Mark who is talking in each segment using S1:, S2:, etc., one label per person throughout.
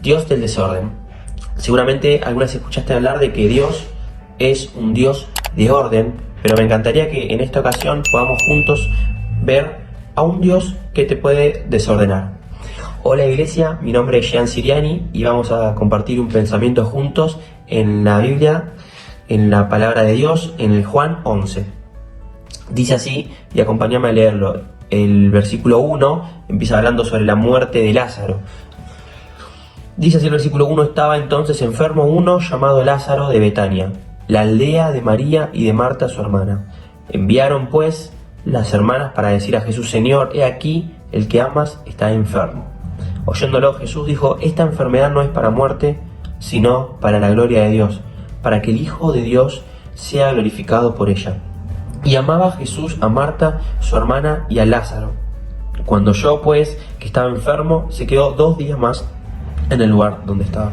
S1: Dios del desorden. Seguramente algunas escuchaste hablar de que Dios es un Dios de orden, pero me encantaría que en esta ocasión podamos juntos ver a un Dios que te puede desordenar. Hola iglesia, mi nombre es Jean Siriani y vamos a compartir un pensamiento juntos en la Biblia, en la palabra de Dios, en el Juan 11. Dice así, y acompáñame a leerlo. El versículo 1 empieza hablando sobre la muerte de Lázaro. Dice así el versículo 1: estaba entonces enfermo uno llamado Lázaro de Betania, la aldea de María y de Marta su hermana. Enviaron pues las hermanas para decir a Jesús: Señor, he aquí, el que amas está enfermo. Oyéndolo, Jesús dijo: esta enfermedad no es para muerte, sino para la gloria de Dios, para que el Hijo de Dios sea glorificado por ella. Y amaba Jesús a Marta, su hermana, y a Lázaro. Cuando oyó, pues, que estaba enfermo, se quedó 2 días más en el lugar donde estaba.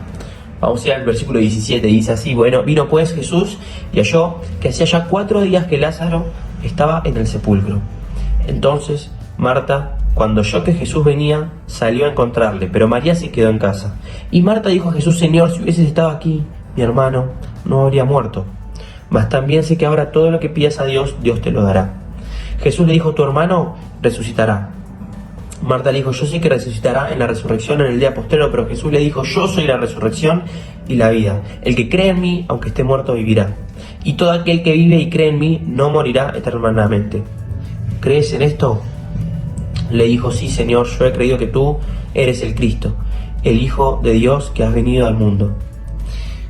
S1: Vamos a ir al versículo 17, dice así: bueno, vino pues Jesús y halló que hacía ya 4 días que Lázaro estaba en el sepulcro. Entonces Marta, cuando oyó que Jesús venía, salió a encontrarle, pero María se quedó en casa. Y Marta dijo a Jesús: Señor, si hubieses estado aquí, mi hermano no habría muerto. Mas también sé que ahora todo lo que pidas a Dios, Dios te lo dará. Jesús le dijo: tu hermano resucitará. Marta le dijo: yo sé que resucitará en la resurrección en el día postrero, pero Jesús le dijo: yo soy la resurrección y la vida. El que cree en mí, aunque esté muerto, vivirá. Y todo aquel que vive y cree en mí, no morirá eternamente. ¿Crees en esto? Le dijo: sí, Señor, yo he creído que tú eres el Cristo, el Hijo de Dios que has venido al mundo.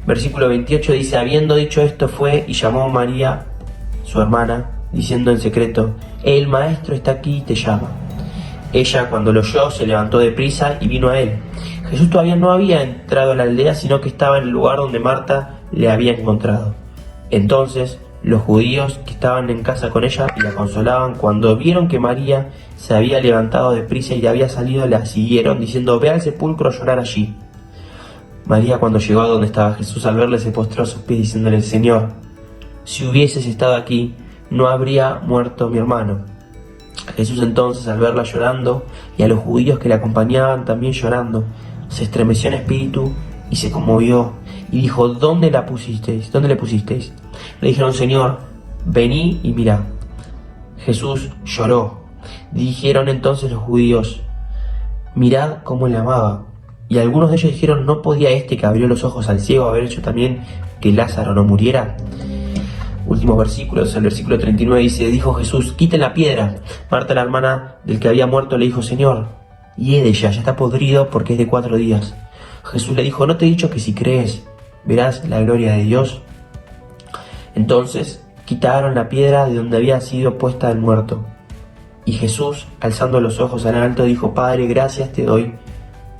S1: Versículo 28 dice: habiendo dicho esto, fue y llamó a María, su hermana, diciendo en secreto: el maestro está aquí y te llama. Ella, cuando lo oyó, se levantó deprisa y vino a él. Jesús todavía no había entrado a la aldea, sino que estaba en el lugar donde Marta le había encontrado. Entonces los judíos que estaban en casa con ella y la consolaban, cuando vieron que María se había levantado deprisa y había salido, la siguieron, diciendo: ve al sepulcro a llorar allí. María, cuando llegó a donde estaba Jesús, al verle, se postró a sus pies, diciéndole: Señor, si hubieses estado aquí, no habría muerto mi hermano. Jesús entonces, al verla llorando, y a los judíos que la acompañaban también llorando, se estremeció en espíritu y se conmovió, y dijo: ¿Dónde la pusisteis? ¿Dónde le pusisteis? Le dijeron: Señor, vení y mirá. Jesús lloró. Dijeron entonces los judíos: mirad cómo le amaba. Y algunos de ellos dijeron: ¿no podía este que abrió los ojos al ciego haber hecho también que Lázaro no muriera? Últimos versículos, el versículo 39 dice: dijo Jesús: quiten la piedra. Marta, la hermana del que había muerto, le dijo: Señor, y de ella ya está podrido porque es de 4 días. Jesús le dijo: ¿no te he dicho que si crees verás la gloria de Dios? Entonces quitaron la piedra de donde había sido puesta el muerto. Y Jesús, alzando los ojos al alto, dijo: Padre, gracias te doy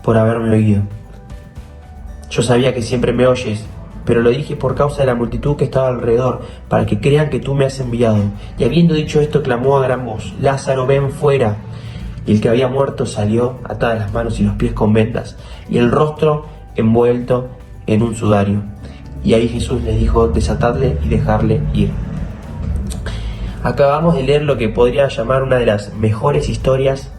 S1: por haberme oído. Yo sabía que siempre me oyes, pero lo dije por causa de la multitud que estaba alrededor, para que crean que tú me has enviado. Y habiendo dicho esto, clamó a gran voz: Lázaro, ven fuera. Y el que había muerto salió, atadas las manos y los pies con vendas, y el rostro envuelto en un sudario. Y ahí Jesús les dijo: desatadle y dejarle ir. Acabamos de leer lo que podría llamar una de las mejores historias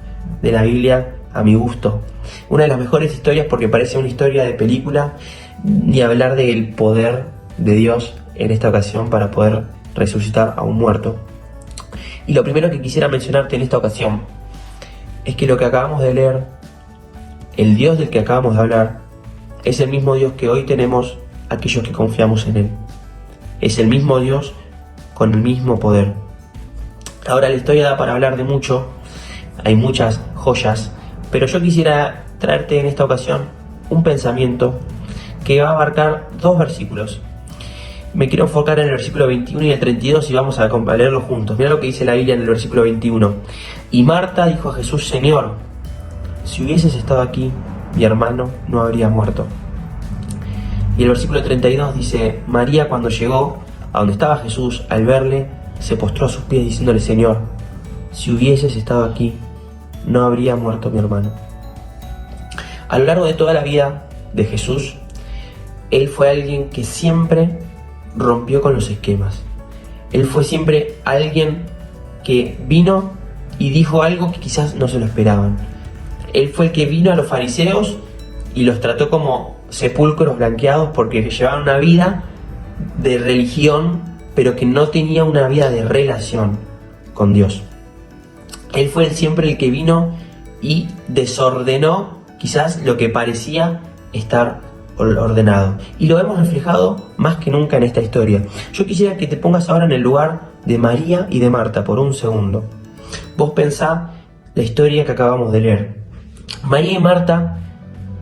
S1: de la Biblia, a mi gusto. Una de las mejores historias porque parece una historia de película, ni hablar del poder de Dios en esta ocasión para poder resucitar a un muerto. Y lo primero que quisiera mencionarte en esta ocasión es que lo que acabamos de leer, el Dios del que acabamos de hablar, es el mismo Dios que hoy tenemos aquellos que confiamos en Él. Es el mismo Dios con el mismo poder. Ahora, la historia da para hablar de mucho, hay muchas joyas, pero yo quisiera traerte en esta ocasión un pensamiento que va a abarcar 2 versículos. Me quiero enfocar en el versículo 21 y el 32 y vamos a leerlo juntos. Mira lo que dice la Biblia en el versículo 21. Y Marta dijo a Jesús: Señor, si hubieses estado aquí, mi hermano no habría muerto. Y el versículo 32 dice: María, cuando llegó a donde estaba Jesús, al verle, se postró a sus pies diciéndole: Señor, si hubieses estado aquí, no habría muerto mi hermano. A lo largo de toda la vida de Jesús, Él fue alguien que siempre rompió con los esquemas. Él fue siempre alguien que vino y dijo algo que quizás no se lo esperaban. Él fue el que vino a los fariseos y los trató como sepulcros blanqueados porque llevaban una vida de religión, pero que no tenía una vida de relación con Dios. Él fue siempre el que vino y desordenó quizás lo que parecía estar ordenado. Y lo hemos reflejado más que nunca en esta historia. Yo quisiera que te pongas ahora en el lugar de María y de Marta por un segundo. Vos pensá la historia que acabamos de leer. María y Marta,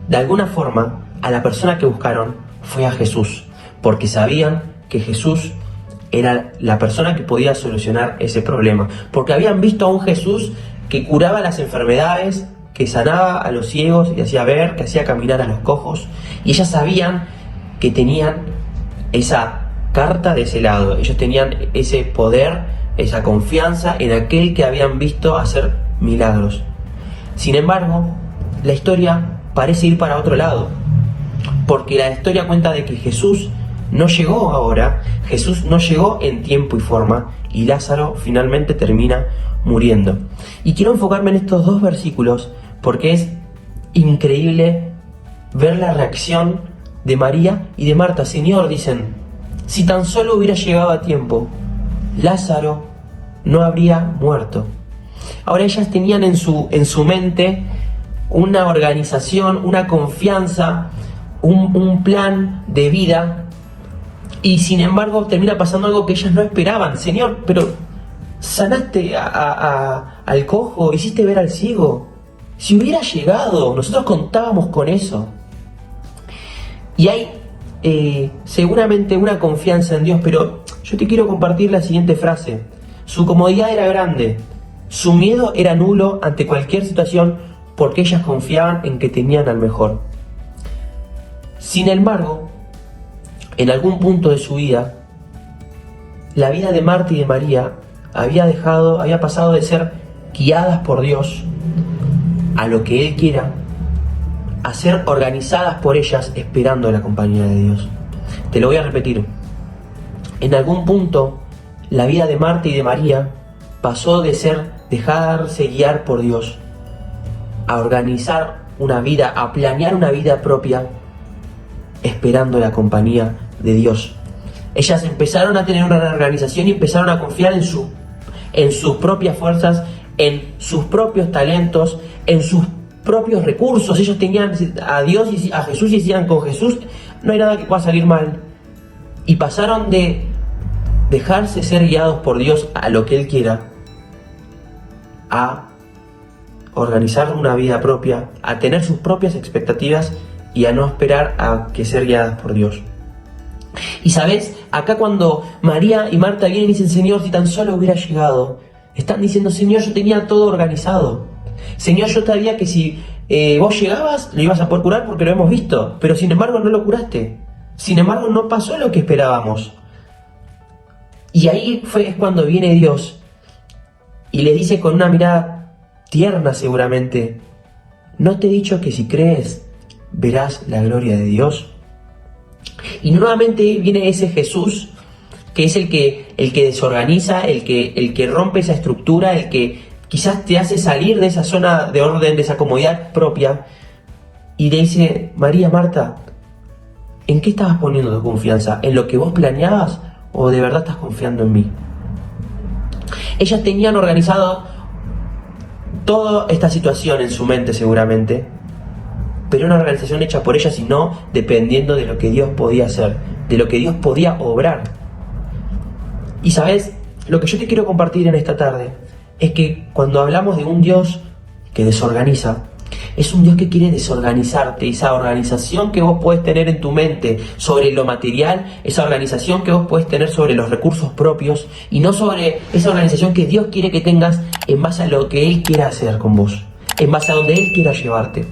S1: de alguna forma, a la persona que buscaron fue a Jesús, porque sabían que Jesús era la persona que podía solucionar ese problema, porque habían visto a un Jesús que curaba las enfermedades, que sanaba a los ciegos y hacía ver, que hacía caminar a los cojos, y ellas sabían que tenían esa carta de ese lado, ellos tenían ese poder, esa confianza en aquel que habían visto hacer milagros. Sin embargo, la historia parece ir para otro lado, porque la historia cuenta de que Jesús no llegó ahora, Jesús no llegó en tiempo y forma, y Lázaro finalmente termina muriendo. Y quiero enfocarme en estos dos versículos porque es increíble ver la reacción de María y de Marta. Señor, dicen, si tan solo hubiera llegado a tiempo, Lázaro no habría muerto. Ahora ellas tenían en su mente una organización, una confianza, un plan de vida, y sin embargo termina pasando algo que ellas no esperaban. Señor, pero sanaste al cojo, hiciste ver al ciego. Si hubiera llegado, nosotros contábamos con eso. Y hay seguramente una confianza en Dios, pero yo te quiero compartir la siguiente frase. Su comodidad era grande, su miedo era nulo ante cualquier situación, porque ellas confiaban en que tenían al mejor. Sin embargo, en algún punto de su vida, la vida de Marta y de María había pasado de ser guiadas por Dios a lo que Él quiera, a ser organizadas por ellas esperando la compañía de Dios. Te lo voy a repetir. En algún punto, la vida de Marta y de María pasó de dejarse guiar por Dios a organizar una vida, a planear una vida propia esperando la compañía de Dios. Ellas empezaron a tener una organización y empezaron a confiar en sus propias fuerzas, en sus propios talentos, en sus propios recursos. Ellos tenían a Dios y a Jesús y decían, con Jesús no hay nada que pueda salir mal. Y pasaron de dejarse ser guiados por Dios a lo que Él quiera, a organizar una vida propia, a tener sus propias expectativas y a no esperar a que ser guiadas por Dios. Y sabes, acá cuando María y Marta vienen y dicen, Señor, si tan solo hubiera llegado, están diciendo, Señor, yo tenía todo organizado. Señor, yo sabía que si vos llegabas, lo ibas a poder curar porque lo hemos visto, pero sin embargo no lo curaste. Sin embargo no pasó lo que esperábamos. Y ahí es cuando viene Dios y le dice con una mirada tierna seguramente, ¿no te he dicho que si crees verás la gloria de Dios? Y nuevamente viene ese Jesús que es el que desorganiza, el que rompe esa estructura, el que quizás te hace salir de esa zona de orden, de esa comodidad propia, y le dice, María, Marta, ¿en qué estabas poniendo tu confianza? ¿En lo que vos planeabas o de verdad estás confiando en mí? Ellas tenían organizado toda esta situación en su mente seguramente, pero una organización hecha por ellas y no dependiendo de lo que Dios podía hacer, de lo que Dios podía obrar. Y sabes, lo que yo te quiero compartir en esta tarde es que cuando hablamos de un Dios que desorganiza, es un Dios que quiere desorganizarte. Esa organización que vos podés tener en tu mente sobre lo material, esa organización que vos podés tener sobre los recursos propios y no sobre esa organización que Dios quiere que tengas en base a lo que Él quiera hacer con vos, en base a donde Él quiera llevarte.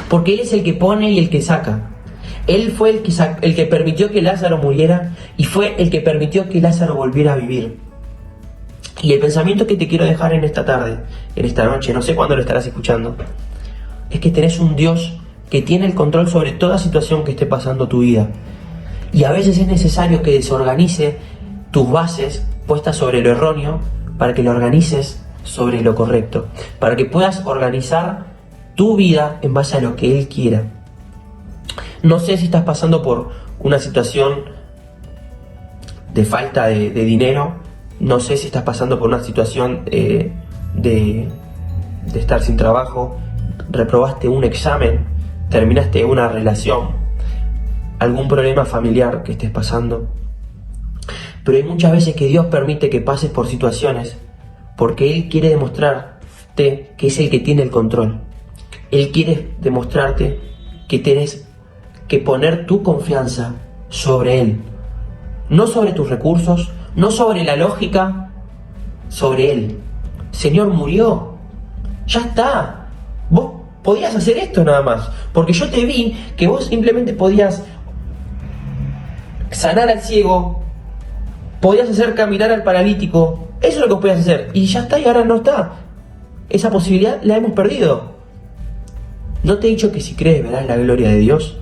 S1: Porque Él es el que pone y el que saca. Él fue el que permitió que Lázaro muriera y fue el que permitió que Lázaro volviera a vivir. Y el pensamiento que te quiero dejar en esta tarde, en esta noche, no sé cuándo lo estarás escuchando, es que tenés un Dios que tiene el control sobre toda situación que esté pasando tu vida. Y a veces es necesario que desorganice tus bases puestas sobre lo erróneo para que lo organices sobre lo correcto, para que puedas organizar tu vida en base a lo que Él quiera. No sé si estás pasando por una situación de falta de dinero, no sé si estás pasando por una situación de estar sin trabajo, reprobaste un examen, terminaste una relación, algún problema familiar que estés pasando. Pero hay muchas veces que Dios permite que pases por situaciones porque Él quiere demostrarte que es el que tiene el control. Él quiere demostrarte que tienes que poner tu confianza sobre Él. No sobre tus recursos, no sobre la lógica, sobre Él. Señor murió, ya está. Vos podías hacer esto nada más, porque yo te vi que vos simplemente podías sanar al ciego, podías hacer caminar al paralítico, eso es lo que vos podías hacer, y ya está, y ahora no está. Esa posibilidad la hemos perdido. ¿No te he dicho que si crees verás la gloria de Dios?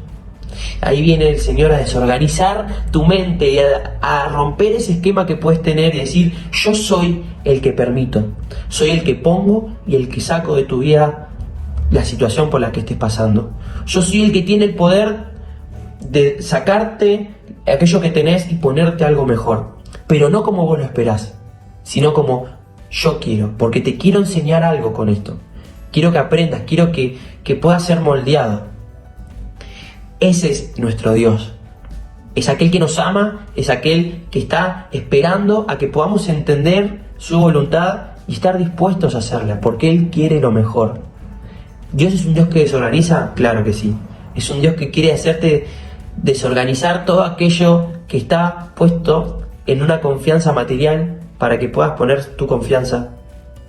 S1: Ahí viene el Señor a desorganizar tu mente y a romper ese esquema que puedes tener y decir, yo soy el que permito, soy el que pongo y el que saco de tu vida la situación por la que estés pasando. Yo soy el que tiene el poder de sacarte aquello que tenés y ponerte algo mejor, pero no como vos lo esperás, sino como yo quiero, porque te quiero enseñar algo con esto. Quiero que aprendas, quiero que puedas ser moldeado. Ese es nuestro Dios. Es aquel que nos ama, es aquel que está esperando a que podamos entender su voluntad y estar dispuestos a hacerla, porque Él quiere lo mejor. ¿Dios es un Dios que desorganiza? Claro que sí. Es un Dios que quiere hacerte desorganizar todo aquello que está puesto en una confianza material para que puedas poner tu confianza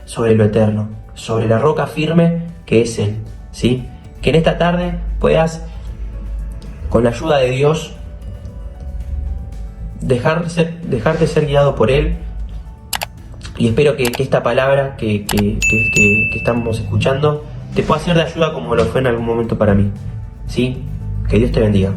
S1: sobre lo eterno, sobre la roca firme que es Él, ¿sí? Que en esta tarde puedas, con la ayuda de Dios, dejarte ser guiado por Él. Y espero que esta palabra que estamos escuchando te pueda ser de ayuda como lo fue en algún momento para mí, ¿sí? Que Dios te bendiga.